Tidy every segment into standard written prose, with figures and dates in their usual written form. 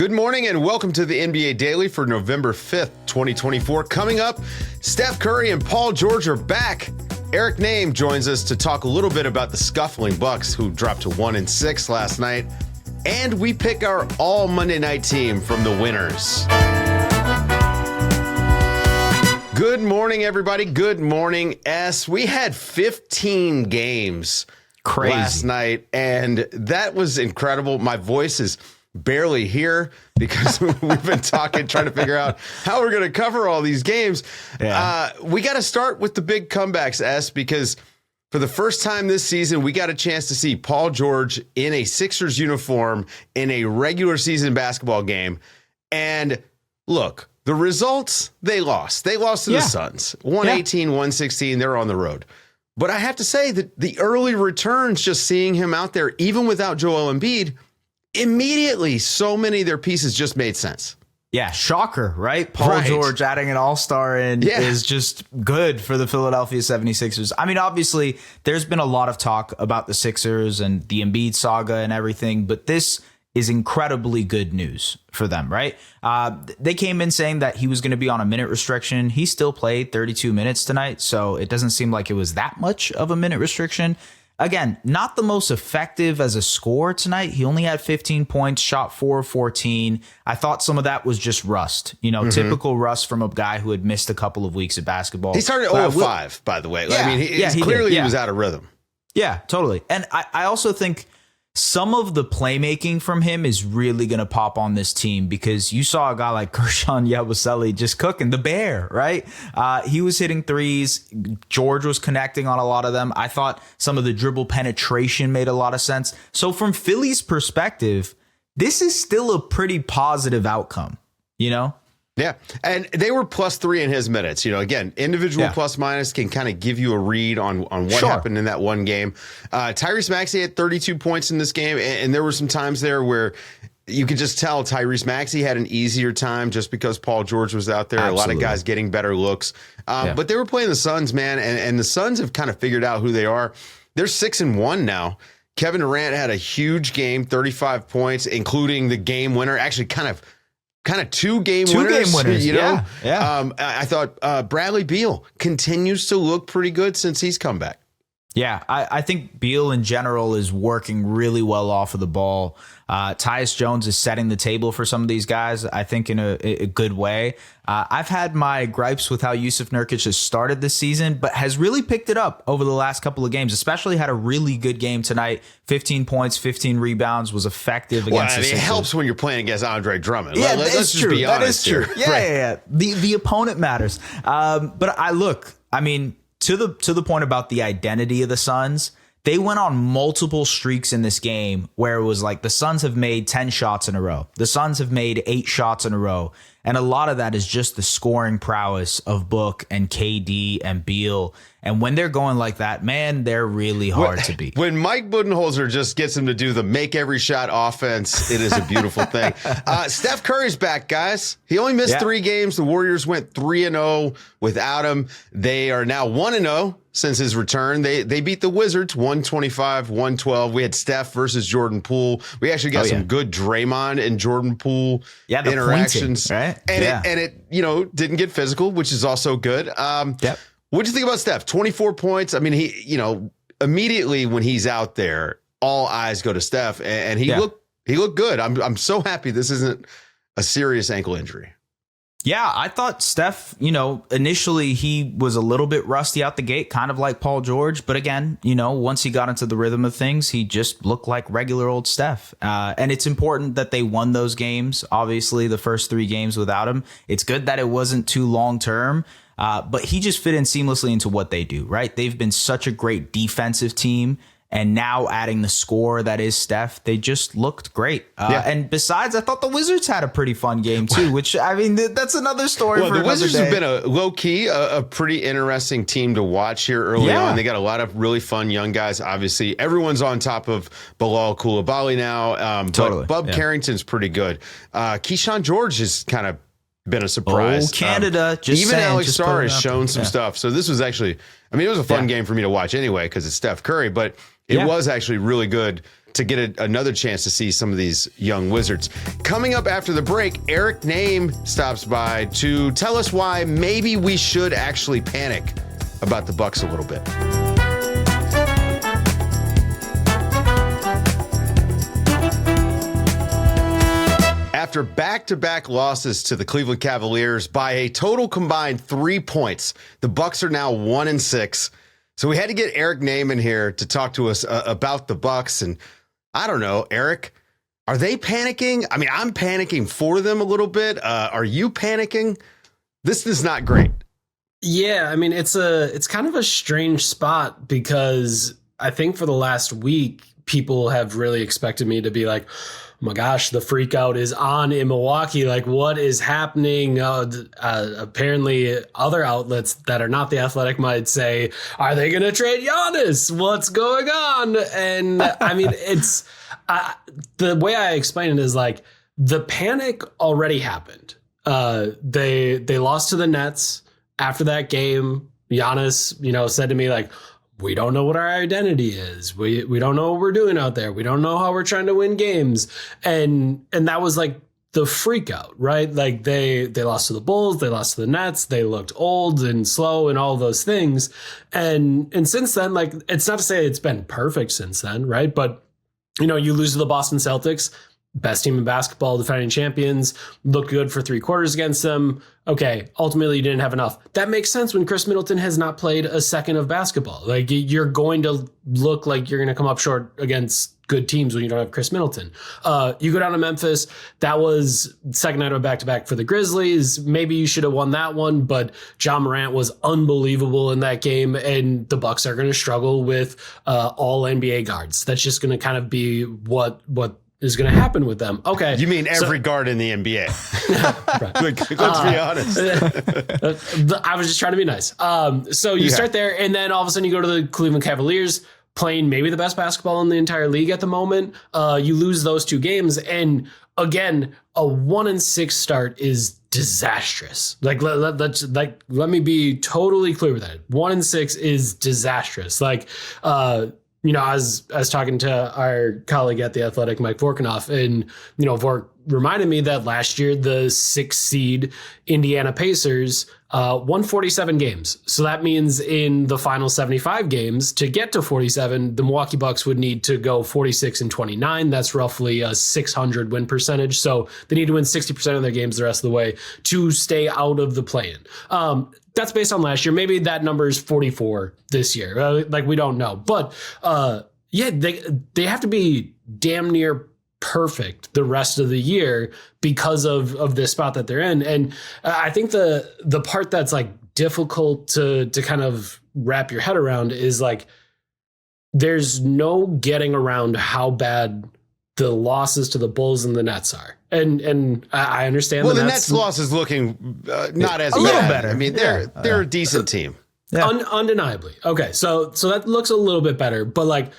Good morning and welcome to the NBA Daily for November 5th, 2024. Coming up, Steph Curry and Paul George are back. Eric Nehm joins us to talk a little bit about the scuffling Bucks who dropped to 1-6 last night. And we pick our all Monday night team from the winners. Good morning, everybody. Good morning, S. We had 15 games last night, and that was incredible. My voice is barely here because we've been trying to figure out how we're going to cover all these games. We got to start with the big comebacks, S, because for the first time this season, we got a chance to see Paul George in a Sixers uniform in a regular season basketball game. And look, the results, they lost. They lost to the Suns. 118, 116, they're on the road. But I have to say that the early returns, just seeing him out there, even without Joel Embiid, immediately, so many of their pieces just made sense. Yeah, shocker, right? Paul George adding an all-star in is just good for the Philadelphia 76ers. I mean, obviously, there's been a lot of talk about the Sixers and the Embiid saga and everything, but this is incredibly good news for them, right? They came in saying that he was going to be on a minute restriction. He still played 32 minutes tonight, so it doesn't seem like it was that much of a minute restriction. Again, not the most effective as a scorer tonight. He only had 15 points, shot 4 of 14. I thought some of that was just rust, typical rust from a guy who had missed a couple of weeks of basketball. He started 0-5, by the way. Yeah, I mean, he was out of rhythm. Yeah, totally. And I also think some of the playmaking from him is really going to pop on this team because you saw a guy like Kershawn Yabusele just cooking the bear, right? He was hitting threes. George was connecting on a lot of them. I thought some of the dribble penetration made a lot of sense. So from Philly's perspective, this is still a pretty positive outcome, Yeah, and they were +3 in his minutes. Again, individual plus minus can kind of give you a read on what happened in that one game. Tyrese Maxey had 32 points in this game, and there were some times there where you could just tell Tyrese Maxey had an easier time just because Paul George was out there. Absolutely. A lot of guys getting better looks. But they were playing the Suns, man, and the Suns have kind of figured out who they are. They're 6-1 now. Kevin Durant had a huge game, 35 points, including the game winner, actually kind of two game winners. I thought Bradley Beal continues to look pretty good since he's come back. Yeah, I think Beal in general is working really well off of the ball. Tyus Jones is setting the table for some of these guys, I think, in a good way. I've had my gripes with how Jusuf Nurkic has started this season, but has really picked it up over the last couple of games, especially had a really good game tonight. 15 points, 15 rebounds, was effective against the Sixers. It helps when you're playing against Andre Drummond. Yeah, let's just be honest. That is true. Yeah. The opponent matters. But I mean, to the point about the identity of the Suns, they went on multiple streaks in this game where it was like the Suns have made 10 shots in a row. The Suns have made 8 shots in a row. And a lot of that is just the scoring prowess of Book and KD and Beal. And when they're going like that, man, they're really hard to beat. When Mike Budenholzer just gets him to do the make every shot offense, it is a beautiful thing. Steph Curry's back, guys. He only missed 3 games. The Warriors went 3-0 without him. They are now 1-0 since his return. They beat the Wizards 125-112. We had Steph versus Jordan Poole. We actually got some good Draymond and Jordan Poole interactions. Pointing, right? And it didn't get physical, which is also good. What'd you think about Steph? 24 points. I mean, he immediately when he's out there, all eyes go to Steph, and he looked good. I'm so happy this isn't a serious ankle injury. Yeah, I thought Steph, initially he was a little bit rusty out the gate, kind of like Paul George. But again, once he got into the rhythm of things, he just looked like regular old Steph. And it's important that they won those games. Obviously, the first 3 games without him. It's good that it wasn't too long term. But he just fit in seamlessly into what they do, right? They've been such a great defensive team. And now adding the score that is Steph, they just looked great. And besides, I thought the Wizards had a pretty fun game, too, which, I mean, that's another story for another day. The Wizards have been a low-key, a pretty interesting team to watch here early on. They got a lot of really fun young guys, obviously. Everyone's on top of Bilal Coulibaly now. But Bub Carrington's pretty good. Keyshawn George has kind of been a surprise. Canada, even Alex Starr has shown some stuff. So this was actually, it was a fun game for me to watch anyway because it's Steph Curry, but it was actually really good to get another chance to see some of these young Wizards. Coming up after the break, Eric Nehm stops by to tell us why maybe we should actually panic about the Bucks a little bit. After back-to-back losses to the Cleveland Cavaliers by a total combined 3 points, the Bucks are now 1-6. So we had to get Eric Nehm in here to talk to us about the Bucks. And I don't know, Eric, are they panicking? I mean, I'm panicking for them a little bit. Are you panicking? This is not great. Yeah, I mean, it's kind of a strange spot because I think for the last week, people have really expected me to be like, oh my gosh, the freak out is on in Milwaukee. Like, what is happening? Apparently, other outlets that are not The Athletic might say, are they going to trade Giannis? What's going on? And I mean, it's the way I explain it is like the panic already happened. They lost to the Nets after that game. Giannis, said to me like, we don't know what our identity is. We don't know what we're doing out there. We don't know how we're trying to win games. And that was like the freak out, right? Like they lost to the Bulls, they lost to the Nets, they looked old and slow and all those things. And since then, like, it's not to say it's been perfect since then, right? But you lose to the Boston Celtics, best team in basketball, defending champions, looked good for 3 quarters against them. Okay, ultimately you didn't have enough. That makes sense when Chris Middleton has not played a second of basketball. Like, you're going to look like you're going to come up short against good teams when you don't have Chris Middleton. You go down to Memphis. That was second night of a back-to-back for the Grizzlies. Maybe you should have won that one, but Ja Morant was unbelievable in that game, and the Bucks are going to struggle with all NBA guards. That's just going to kind of be what is going to happen with them. Okay. You mean every guard in the NBA? Let's be honest. I was just trying to be nice. So you start there, and then all of a sudden you go to the Cleveland Cavaliers, playing maybe the best basketball in the entire league at the moment. You lose those 2 games, and again, a 1-6 start is disastrous. Like, let me be totally clear with that. 1-6 is disastrous. Like, I was talking to our colleague at The Athletic, Mike Vorkanoff, and, Vork reminded me that last year, the 6th seed Indiana Pacers won 47 games. So that means in the final 75 games, to get to 47, the Milwaukee Bucks would need to go 46-29. That's roughly a 600 win percentage. So they need to win 60% of their games the rest of the way to stay out of the play-in. That's based on last year. Maybe that number is 44 this year. Like, we don't know. But they have to be damn near perfect the rest of the year because of this spot that they're in. And I think the part that's like difficult to kind of wrap your head around is like, there's no getting around how bad the losses to the Bulls and the Nets are. And I understand. Well, the Nets loss is looking not as bad. Little better. I mean, they're a decent team. Yeah. Undeniably. Okay. So that looks a little bit better, but like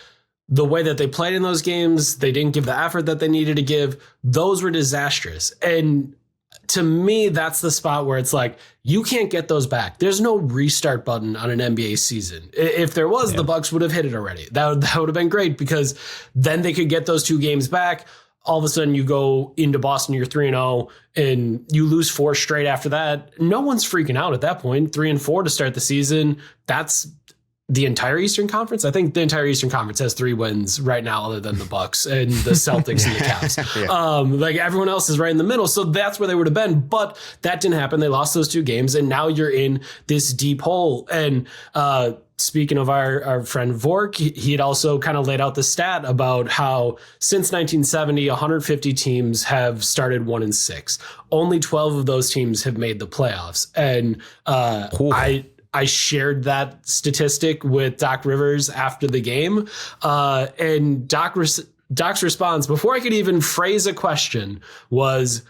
the way that they played in those games, they didn't give the effort that they needed to give. Those were disastrous. And to me, that's the spot where it's like, you can't get those back. There's no restart button on an NBA season. If there was, the Bucks would have hit it already. That would have been great, because then they could get those 2 games back. All of a sudden you go into Boston, you're 3-0, and you lose 4 straight after that. No one's freaking out at that point. 3-4 to start the season. That's the entire Eastern Conference. I think the entire Eastern Conference has 3 wins right now, other than the Bucks and the Celtics and the Cavs. Like, everyone else is right in the middle. So that's where they would have been. But that didn't happen. They lost those 2 games, and now you're in this deep hole. And speaking of our friend Vork, he had also kind of laid out the stat about how since 1970, 150 teams have started 1-6. Only 12 of those teams have made the playoffs. And I shared that statistic with Doc Rivers after the game. And Doc's response, before I could even phrase a question, was,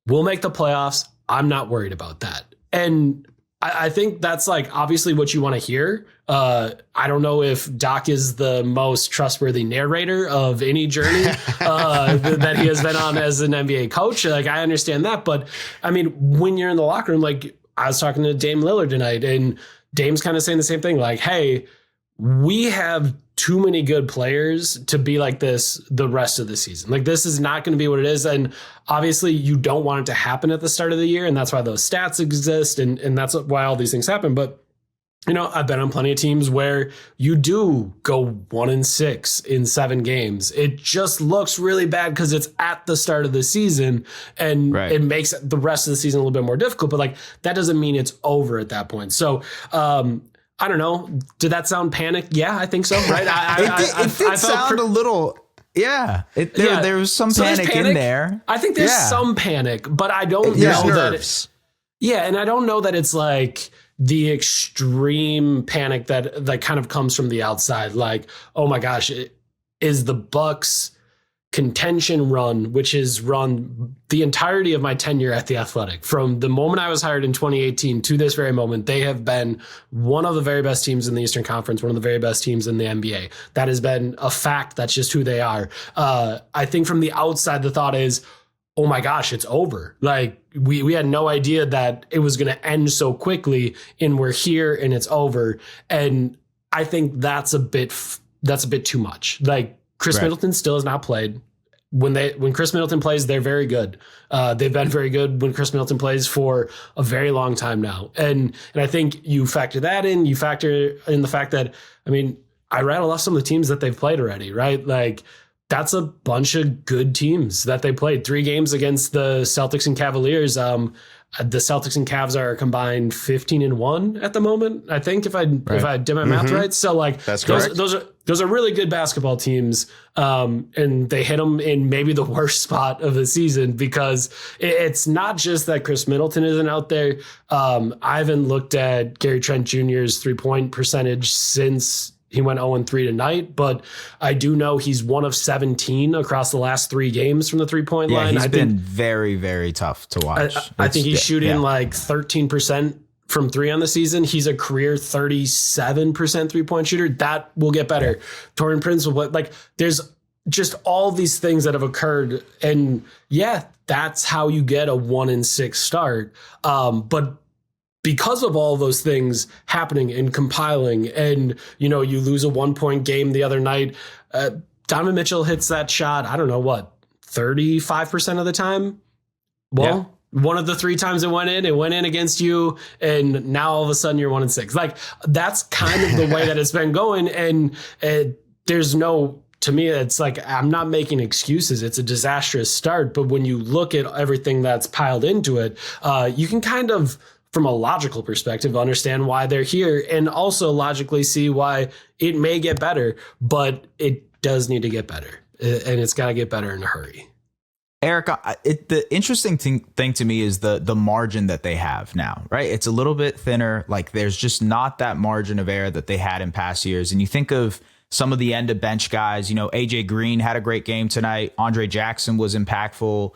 we'll make the playoffs. I'm not worried about that. And I think that's like obviously what you want to hear. I don't know if Doc is the most trustworthy narrator of any journey that he has been on as an NBA coach. Like, I understand that. But I mean, when you're in the locker room, like, I was talking to Dame Lillard tonight, and Dame's kind of saying the same thing. Like, hey, we have too many good players to be like this the rest of the season. Like, this is not going to be what it is. And obviously you don't want it to happen at the start of the year. And that's why those stats exist. And that's why all these things happen. But, you know, I've been on plenty of teams where you do go 1-6 in 7 games. It just looks really bad because it's at the start of the season, and it makes the rest of the season a little bit more difficult. But like, that doesn't mean it's over at that point. So, I don't know. Did that sound panic? Yeah, I think so. Right? It did sound a little. Yeah, there was some panic in there. I think there's some panic, but I don't know that. And I don't know that it's like the extreme panic that kind of comes from the outside. Like, oh my gosh, is the Bucks contention run, which is run the entirety of my tenure at The Athletic. From the moment I was hired in 2018 to this very moment, they have been one of the very best teams in the Eastern Conference, one of the very best teams in the NBA. That has been a fact. That's just who they are. I think from the outside, the thought is, oh my gosh, it's over. Like, we had no idea that it was going to end so quickly, and we're here and it's over. And I think that's a bit too much. Like, Chris Middleton still has not played. When Chris Middleton plays, they're very good. They've been very good when Chris Middleton plays for a very long time now. And I think you factor that in. You factor in the fact that, I mean, I rattle off some of the teams that they've played already, right? Like, that's a bunch of good teams that they played. 3 games against the Celtics and Cavaliers. The Celtics and Cavs are combined 15-1 at the moment, I think, if I did my math right. So like, that's correct. Those are really good basketball teams. And they hit them in maybe the worst spot of the season, because it's not just that Chris Middleton isn't out there. I haven't looked at Gary Trent Jr.'s 3-point percentage since he went 0-3 tonight, but I do know he's 1 of 17 across the last 3 games from the 3-point line. He's been very, very tough to watch. I think he's shooting like 13% from 3 on the season. He's a career 37% 3-point shooter. That will get better. Taurean Prince will, like, there's just all these things that have occurred. And that's how you get a 1-6 start. But because of all those things happening and compiling, and, you know, you lose a 1-point game the other night, Donovan Mitchell hits that shot, I don't know what, 35% of the time? Well, one of the 3 times it went in against you, and now all of a sudden you're 1-6. Like, that's kind of the way that it's been going. And there's no, to me, it's like, I'm not making excuses. It's a disastrous start. But when you look at everything that's piled into it, you can kind of, from a logical perspective, understand why they're here, and also logically see why it may get better, but it does need to get better, and it's got to get better in a hurry. Eric, the interesting thing to me is the margin that they have now, right? It's a little bit thinner. Like, there's just not that margin of error that they had in past years. And you think of some of the end of bench guys, you know, AJ Green had a great game tonight. Andre Jackson was impactful.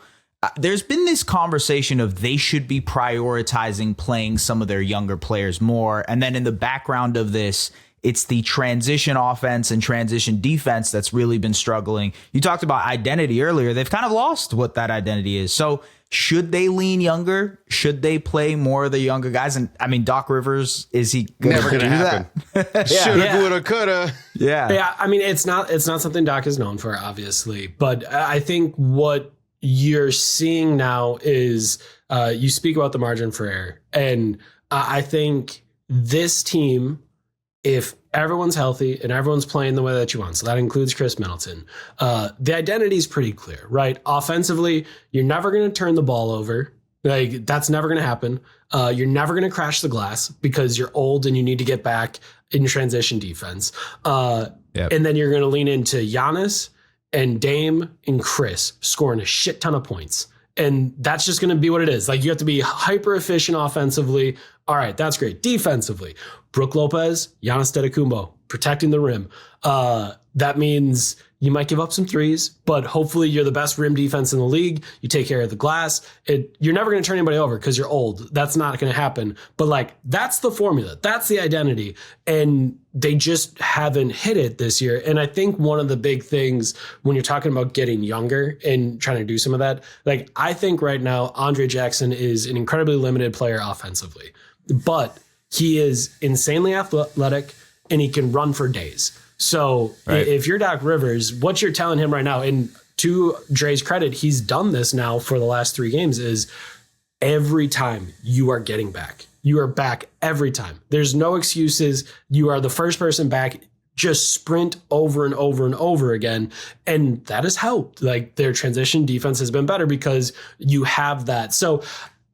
There's been this conversation of they should be prioritizing playing some of their younger players more. And then in the background of this, it's the transition offense and transition defense that's really been struggling. You talked about identity earlier. They've kind of lost what that identity is. So should they lean younger? Should they play more of the younger guys? And I mean, Doc Rivers, is he never going to happen? Shoulda, woulda, coulda. Yeah. I mean, it's not something Doc is known for, obviously. But I think what you're seeing now is you speak about the margin for error. And I think this team, if everyone's healthy and everyone's playing the way that you want, so that includes Chris Middleton, the identity is pretty clear, right? Offensively, you're never going to turn the ball over. Like, that's never going to happen. You're never going to crash the glass because you're old and you need to get back in transition defense. And then you're going to lean into Giannis and Dame and Chris scoring a shit ton of points. And that's just going to be what it is. Like, you have to be hyper efficient offensively. All right, that's great. Defensively, Brook Lopez, Giannis Antetokounmpo, protecting the rim. That means you might give up some threes, but hopefully you're the best rim defense in the league. You take care of the glass. You're never going to turn anybody over because you're old. That's not going to happen. But like, that's the formula. That's the identity. And they just haven't hit it this year. And I think one of the big things when you're talking about getting younger and trying to do some of that, like, I think right now, Andre Jackson is an incredibly limited player offensively, but he is insanely athletic and he can run for days. So if you're Doc Rivers, what you're telling him right now, and to Dre's credit, he's done this now for the last 3 games, is every time you are getting back. You are back every time. There's no excuses. You are the first person back. Just sprint over and over and over again. And that has helped. Like, their transition defense has been better because you have that. So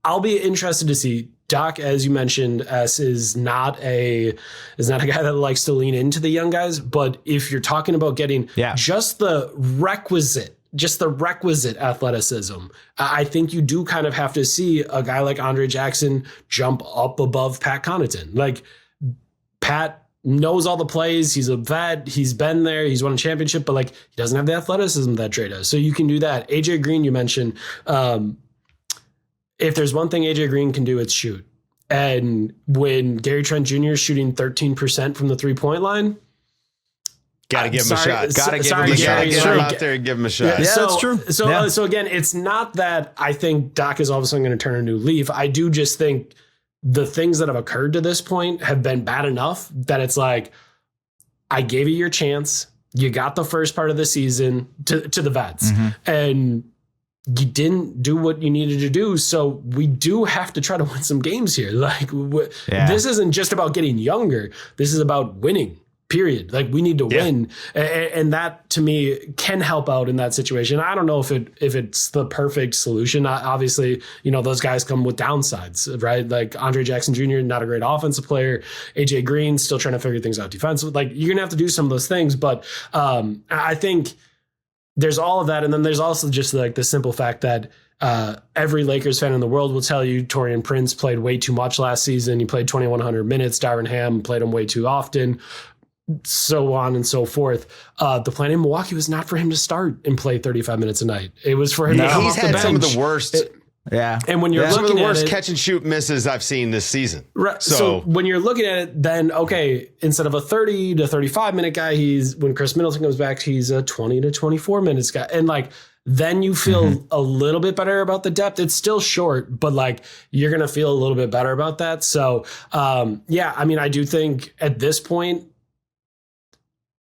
I'll be interested to see. Doc, as you mentioned, is not a guy that likes to lean into the young guys. But if you're talking about getting just the requisite athleticism, I think you do kind of have to see a guy like Andre Jackson jump up above Pat Connaughton. Like, Pat knows all the plays. He's a vet. He's been there. He's won a championship, but like, he doesn't have the athleticism that Dre does. So you can do that. AJ Green, you mentioned, if there's one thing AJ Green can do, it's shoot. And when Gary Trent Jr. is shooting 13% from the 3-point line, gotta give him a shot. Gotta give him a shot. Get him out there and give him a shot. Yeah, that's true. So again, it's not that I think Doc is all of a sudden going to turn a new leaf. I do just think the things that have occurred to this point have been bad enough that it's like, I gave you your chance. You got the first part of the season to the vets, and you didn't do what you needed to do. So we do have to try to win some games here. Like, this isn't just about getting younger. This is about winning. Period. Like, we need to win. And that, to me, can help out in that situation. I don't know if it's the perfect solution. Obviously, those guys come with downsides, right? Like, Andre Jackson Jr., not a great offensive player. AJ Green, still trying to figure things out defensively. Like, you're going to have to do some of those things. But I think there's all of that. And then there's also just like the simple fact that every Lakers fan in the world will tell you Taurean Prince played way too much last season. He played 2,100 minutes. Darvin Ham played him way too often. So on and so forth. The plan in Milwaukee was not for him to start and play 35 minutes a night. It was for him to come off the bench. He's had some of the worst. And when you're looking some of the worst at it, catch and shoot misses I've seen this season. Right. So when you're looking at it, then okay, instead of a 30 to 35 minute guy, when Chris Middleton comes back, he's a 20 to 24 minutes guy. And like, then you feel a little bit better about the depth. It's still short, but like, you're going to feel a little bit better about that. So I mean, I do think at this point,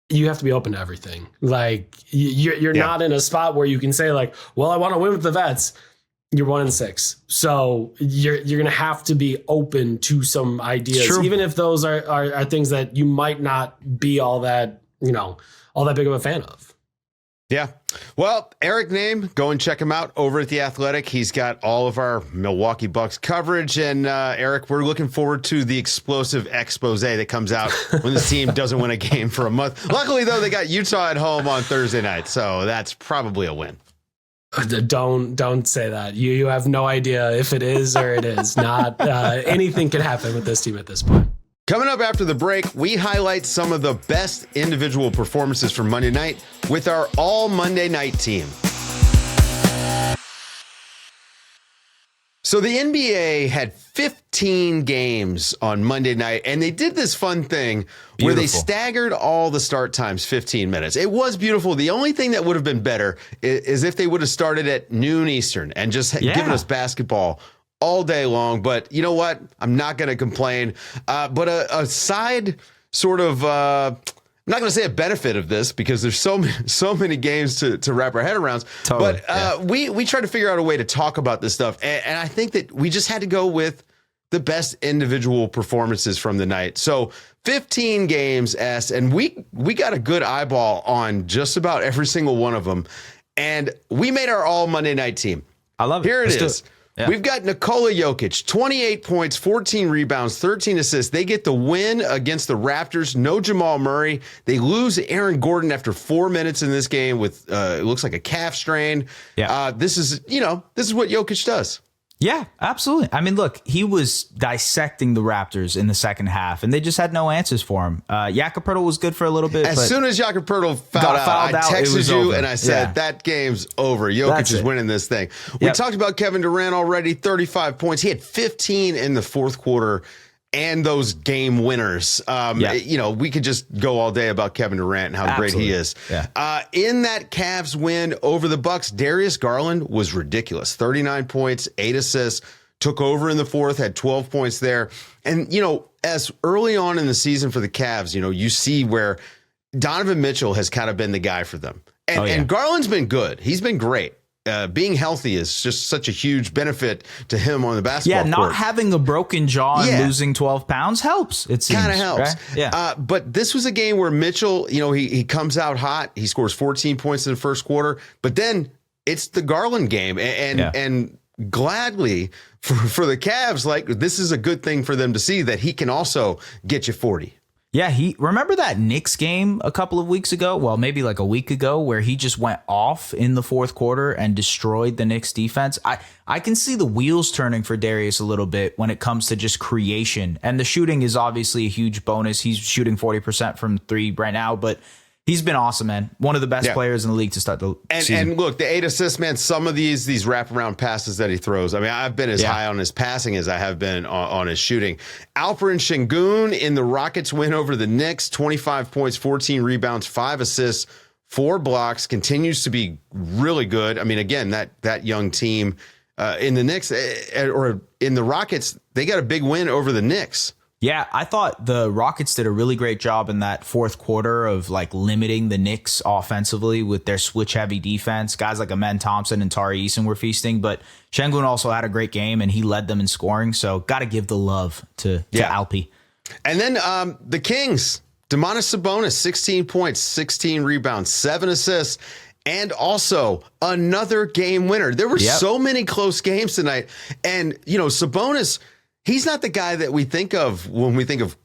you have to be open to everything. Like, you're not in a spot where you can say like, well, I want to win with the vets. You're 1-6. So you're going to have to be open to some ideas, even if those are things that you might not be all that big of a fan of. Yeah. Well, Eric Nehm, go and check him out over at The Athletic. He's got all of our Milwaukee Bucks coverage. And Eric, we're looking forward to the explosive expose that comes out when the team doesn't win a game for a month. Luckily, though, they got Utah at home on Thursday night. So that's probably a win. Don't say that. You have no idea if it is or it is not. Anything can happen with this team at this point. Coming up after the break, we highlight some of the best individual performances from Monday night with our all Monday night team. So the NBA had 15 games on Monday night, and they did this fun thing where they staggered all the start times 15 minutes. It was beautiful. The only thing that would have been better is if they would have started at noon Eastern and just given us basketball all day long. But you know what? I'm not going to complain. But a side sort of, I'm not going to say a benefit of this because there's so many games to wrap our head around. Totally. But we tried to figure out a way to talk about this stuff. And I think that we just had to go with the best individual performances from the night. So 15 games, and we got a good eyeball on just about every single one of them. And we made our all Monday night team. I love it. Here it is. Yeah. We've got Nikola Jokic, 28 points, 14 rebounds, 13 assists. They get the win against the Raptors. No Jamal Murray. They lose Aaron Gordon after 4 minutes in this game with it looks like a calf strain. Yeah. This is what Jokic does. Yeah, absolutely. I mean, look, he was dissecting the Raptors in the second half, and they just had no answers for him. Jakob Poeltl was good for a little bit. As soon as Jakob Poeltl fouled out, I texted you and I said, that game's over. Jokic is winning this thing. We talked about Kevin Durant already, 35 points. He had 15 in the fourth quarter and those game winners. We could just go all day about Kevin Durant and how great he is. Yeah. In that Cavs win over the Bucks, Darius Garland was ridiculous. 39 points, 8 assists, took over in the fourth, had 12 points there. And, as early on in the season for the Cavs, you see where Donovan Mitchell has kind of been the guy for them. And Garland's been good. He's been great. Being healthy is just such a huge benefit to him on the basketball court. Yeah, not having a broken jaw and losing 12 pounds helps. It seems. Kind of helps. Right? Yeah. But this was a game where Mitchell, he comes out hot. He scores 14 points in the first quarter. But then it's the Garland game. And gladly for the Cavs, like, this is a good thing for them to see that he can also get you 40. Yeah, remember that Knicks game a couple of weeks ago? Well, maybe like a week ago, where he just went off in the fourth quarter and destroyed the Knicks defense. I can see the wheels turning for Darius a little bit when it comes to just creation. And the shooting is obviously a huge bonus. He's shooting 40% from three right now, but he's been awesome, man. One of the best players in the league to start the season. And look, the 8 assists, man, some of these wraparound passes that he throws. I mean, I've been as high on his passing as I have been on his shooting. Alperen Şengün in the Rockets win over the Knicks, 25 points, 14 rebounds, 5 assists, 4 blocks, continues to be really good. I mean, again, that young team in the Knicks or in the Rockets, they got a big win over the Knicks. Yeah, I thought the Rockets did a really great job in that fourth quarter of like limiting the Knicks offensively with their switch-heavy defense. Guys like Amen Thompson and Tari Eason were feasting, but Şengün also had a great game and he led them in scoring. So got to give the love to Alpi. And then the Kings, Domantas Sabonis, 16 points, 16 rebounds, 7 assists. And also another game winner. There were so many close games tonight. And, Sabonis, he's not the guy that we think of when we think of,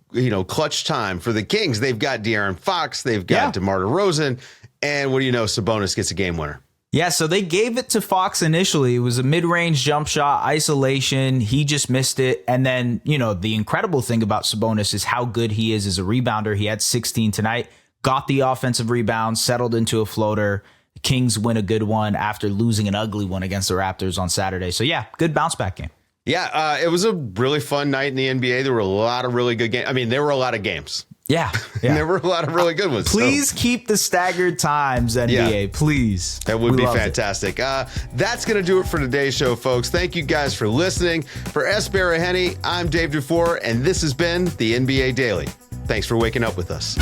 clutch time for the Kings. They've got De'Aaron Fox. They've got DeMar DeRozan. And what do you know? Sabonis gets a game winner. Yeah, so they gave it to Fox initially. It was a mid-range jump shot, isolation. He just missed it. And then, the incredible thing about Sabonis is how good he is as a rebounder. He had 16 tonight, got the offensive rebound, settled into a floater. The Kings win a good one after losing an ugly one against the Raptors on Saturday. So, good bounce back game. Yeah, it was a really fun night in the NBA. There were a lot of really good games. I mean, there were a lot of games. Yeah. And there were a lot of really good ones. Please keep the staggered times, NBA. Please. That would be fantastic. That's going to do it for today's show, folks. Thank you guys for listening. For Es Baraheni, I'm Dave DuFour, and this has been the NBA Daily. Thanks for waking up with us.